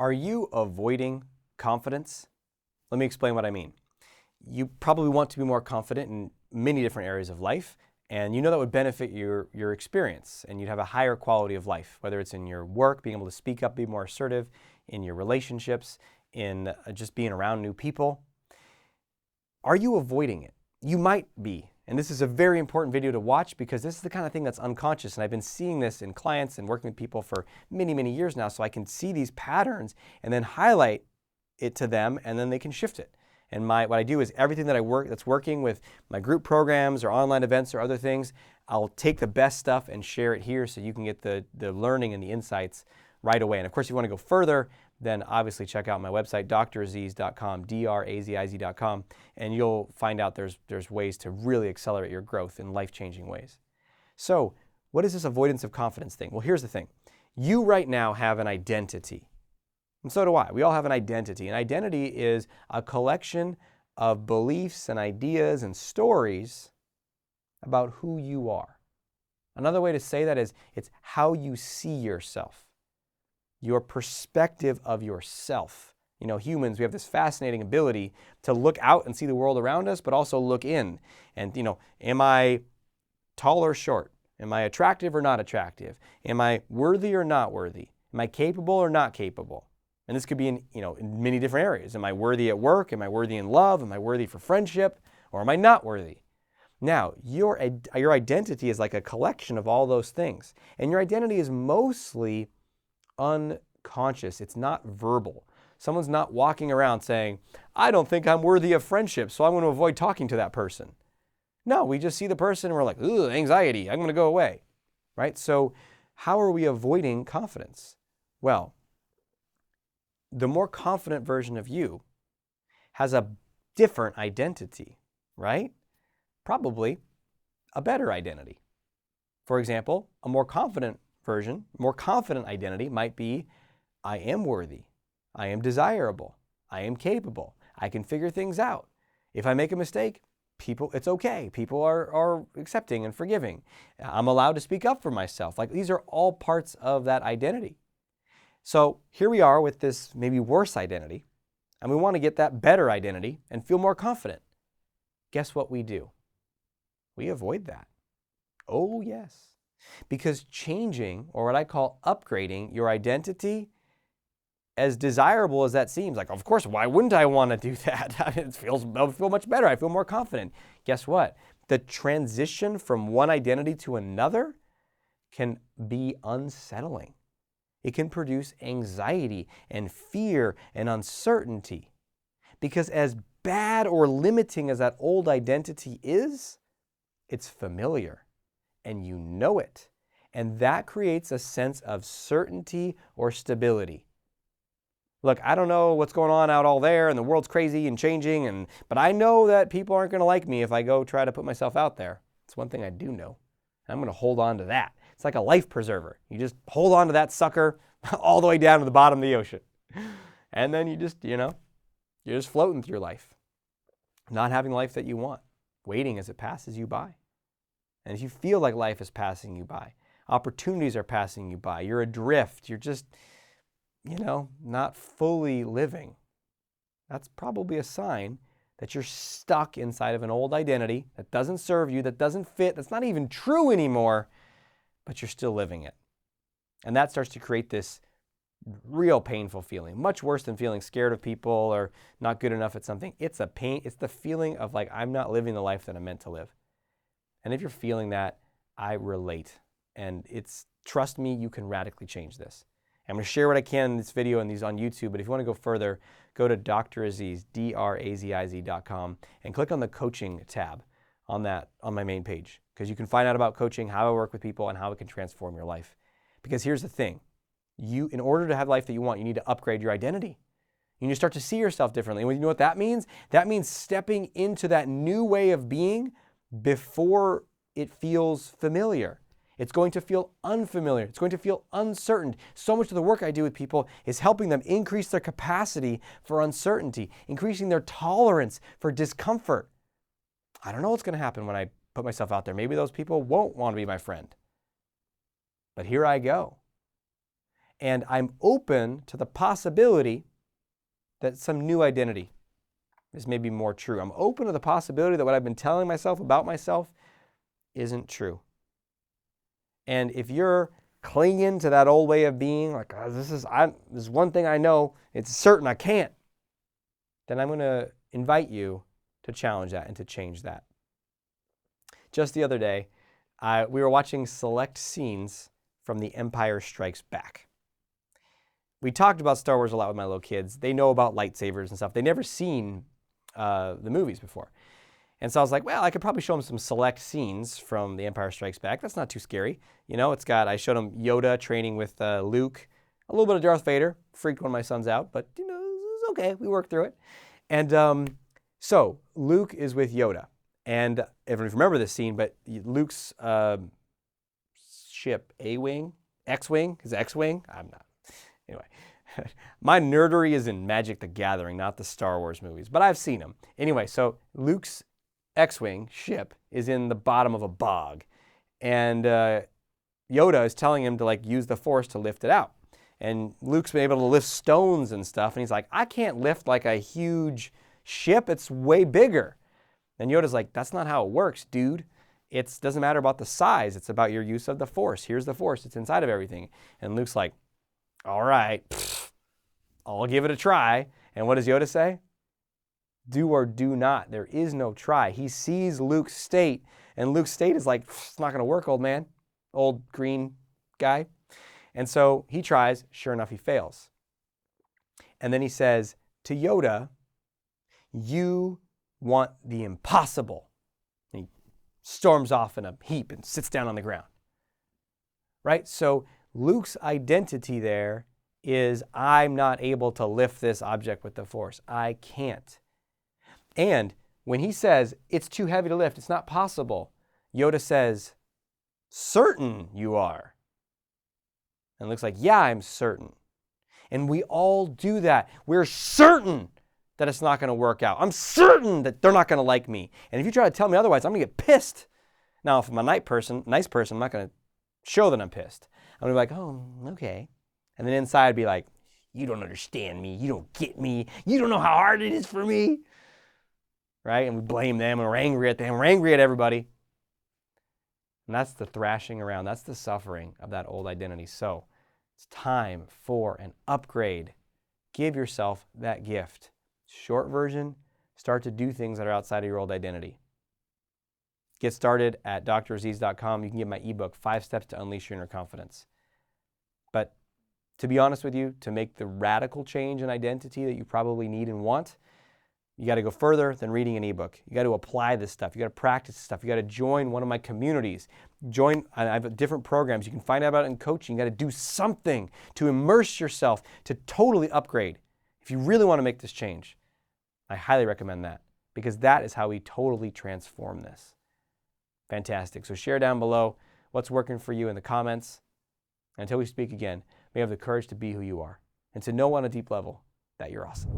Are you avoiding confidence? Let me explain what I mean. You probably want to be more confident in many different areas of life, and you know that would benefit your experience, and you'd have a higher quality of life, whether it's in your work, being able to speak up, be more assertive, in your relationships, in just being around new people. Are you avoiding it? You might be. And this is a very important video to watch because this is the kind of thing that's unconscious. And I've been seeing this in clients and working with people for many, many years now. So I can see these patterns and then highlight it to them, and then they can shift it. And what I do is everything that's working with my group programs or online events or other things, I'll take the best stuff and share it here so you can get the learning and the insights right away. And of course, if you want to go further, then obviously check out my website, draziz.com, draziz.com, and you'll find out there's ways to really accelerate your growth in life-changing ways. So what is this avoidance of confidence thing? Well, here's the thing. You right now have an identity, and so do I. We all have an identity. An identity is a collection of beliefs and ideas and stories about who you are. Another way to say that is it's how you see yourself. Your perspective of yourself. You know, humans, we have this fascinating ability to look out and see the world around us, but also look in. And, you know, am I tall or short? Am I attractive or not attractive? Am I worthy or not worthy? Am I capable or not capable? And this could be in many different areas. Am I worthy at work? Am I worthy in love? Am I worthy for friendship? Or am I not worthy? Now, your identity is like a collection of all those things. And your identity is mostly unconscious. It's not verbal. Someone's not walking around saying, I don't think I'm worthy of friendship, so I'm going to avoid talking to that person. No, we just see the person and we're like, ooh, anxiety, I'm going to go away, right? So how are we avoiding confidence? Well, the more confident version of you has a different identity, right? Probably a better identity. For example, a more confident version, more confident identity might be, I am worthy, I am desirable, I am capable, I can figure things out. If I make a mistake, it's okay. People are accepting and forgiving. I'm allowed to speak up for myself. Like, these are all parts of that identity. So here we are with this maybe worse identity, and we want to get that better identity and feel more confident. Guess what we do? We avoid that. Oh, yes. Because changing, or what I call upgrading your identity, as desirable as that seems, like, of course, why wouldn't I want to do that? I feel much better. I feel more confident. Guess what? The transition from one identity to another can be unsettling. It can produce anxiety and fear and uncertainty. Because as bad or limiting as that old identity is, it's familiar. And you know it. And that creates a sense of certainty or stability. Look, I don't know what's going on out all there, and the world's crazy and changing, but I know that people aren't going to like me if I go try to put myself out there. It's one thing I do know. I'm going to hold on to that. It's like a life preserver. You just hold on to that sucker all the way down to the bottom of the ocean. And then you're just floating through life, not having the life that you want, waiting as it passes you by. And if you feel like life is passing you by, opportunities are passing you by, you're adrift, you're just, not fully living, that's probably a sign that you're stuck inside of an old identity that doesn't serve you, that doesn't fit, that's not even true anymore, but you're still living it. And that starts to create this real painful feeling, much worse than feeling scared of people or not good enough at something. It's a pain. It's the feeling of like, I'm not living the life that I'm meant to live. And if you're feeling that, I relate. And trust me, you can radically change this. I'm going to share what I can in this video and these on YouTube, but if you want to go further, go to Dr. Aziz, draziz.com, and click on the coaching tab on my main page, because you can find out about coaching, how I work with people, and how it can transform your life. Because here's the thing. In order to have the life that you want, you need to upgrade your identity. You need to start to see yourself differently. And you know what that means? That means stepping into that new way of being before it feels familiar. It's going to feel unfamiliar. It's going to feel uncertain. So much of the work I do with people is helping them increase their capacity for uncertainty, increasing their tolerance for discomfort. I don't know what's going to happen when I put myself out there. Maybe those people won't want to be my friend. But here I go. And I'm open to the possibility that some new identity is maybe more true. I'm open to the possibility that what I've been telling myself about myself isn't true. And if you're clinging to that old way of being, like, this is one thing I know, it's certain I can't, then I'm going to invite you to challenge that and to change that. Just the other day, we were watching select scenes from The Empire Strikes Back. We talked about Star Wars a lot with my little kids. They know about lightsabers and stuff. They've never seen the movies before. And so I was like, well, I could probably show them some select scenes from The Empire Strikes Back. That's not too scary. You know, I showed them Yoda training with Luke, a little bit of Darth Vader. Freaked one of my sons out, but, you know, it was okay. We worked through it. And so Luke is with Yoda. And everyone remember this scene, but Luke's ship, A-Wing, X-Wing, is it X-Wing? I'm not. Anyway, my nerdery is in Magic the Gathering, not the Star Wars movies, but I've seen them. Anyway, so Luke's X-Wing ship is in the bottom of a bog, and Yoda is telling him to use the Force to lift it out. And Luke's been able to lift stones and stuff, and he's like, I can't lift like a huge ship, it's way bigger. And Yoda's like, that's not how it works, dude. It doesn't matter about the size, it's about your use of the Force. Here's the Force, it's inside of everything. And Luke's like, all right, I'll give it a try. And what does Yoda say? Do or do not. There is no try. He sees Luke's state, and Luke's state is like, it's not going to work, old man, old green guy. And so he tries. Sure enough, he fails. And then he says to Yoda, you want the impossible. And he storms off in a heap and sits down on the ground. Right? So Luke's identity there is, I'm not able to lift this object with the Force. I can't. And when he says, it's too heavy to lift, it's not possible, Yoda says, certain you are. And Luke's like, yeah, I'm certain. And we all do that. We're certain that it's not going to work out. I'm certain that they're not going to like me. And if you try to tell me otherwise, I'm going to get pissed. Now, if I'm a nice person, I'm not going to show that I'm pissed. I'm going to be like, oh, okay. And then inside I'd be like, you don't understand me. You don't get me. You don't know how hard it is for me. Right? And we blame them, and we're angry at them. We're angry at everybody. And that's the thrashing around. That's the suffering of that old identity. So it's time for an upgrade. Give yourself that gift. Short version, start to do things that are outside of your old identity. Get started at draziz.com. You can get my ebook, 5 Steps to Unleash Your Inner Confidence. But to be honest with you, to make the radical change in identity that you probably need and want, you got to go further than reading an ebook. You got to apply this stuff. You got to practice this stuff. You got to join one of my communities. I have different programs. You can find out about it in coaching. You got to do something to immerse yourself, to totally upgrade. If you really want to make this change, I highly recommend that, because that is how we totally transform this. Fantastic. So share down below what's working for you in the comments. Until we speak again, may you have the courage to be who you are and to know on a deep level that you're awesome.